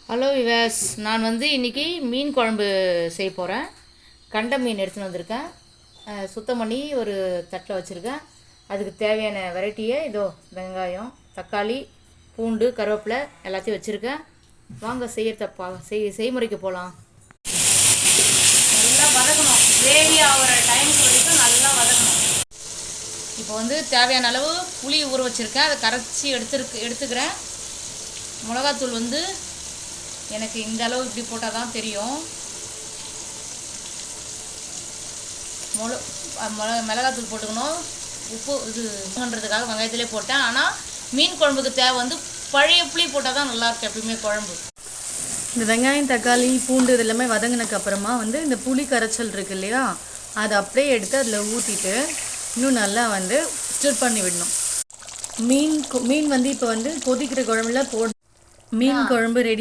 Hello விவாஸ், நான் இன்றைக்கி மீன் குழம்பு செய்ய போகிறேன். கண்ட மீன் எடுத்துன்னு வந்திருக்கேன். சுத்தம் பண்ணி ஒரு தட்டில் வச்சுருக்கேன். அதுக்கு தேவையான வெரைட்டியை இதோ வெங்காயம், தக்காளி, பூண்டு, கருவேப்பிலை எல்லாத்தையும் வச்சுருக்கேன். வாங்க செய்முறைக்கு போகலாம். நல்லா வதக்கணும். கிரேவி ஆகிற டைமுக்கு வரைக்கும் நல்லா வதக்கணும். இப்போ தேவையான அளவு புளி ஊற வச்சுருக்கேன். அதை கரைச்சி எடுத்துக்கிறேன். மிளகாத்தூள் எனக்கு இந்த அளவு இப்படி போட்டால் தான் தெரியும். மிளகாத்தூள் போட்டுக்கணும். உப்பு இதுன்றதுக்காக வெங்காயத்திலே போட்டேன். ஆனால் மீன் குழம்புக்கு தேவை பழைய புளி போட்டால் தான் நல்லாயிருக்கும் எப்பயுமே குழம்பு. இந்த வெங்காயம், தக்காளி, பூண்டு இது எல்லாமே வதங்கினதுக்கப்புறமா இந்த புளி கரைச்சல் இருக்கு இல்லையா, அதை அப்படியே எடுத்து அதில் ஊற்றிட்டு இன்னும் நல்லா ஸ்டிர் பண்ணி விடணும். மீன் இப்போ கொதிக்கிற குழம்புல மீன் குழம்பு ரெடி.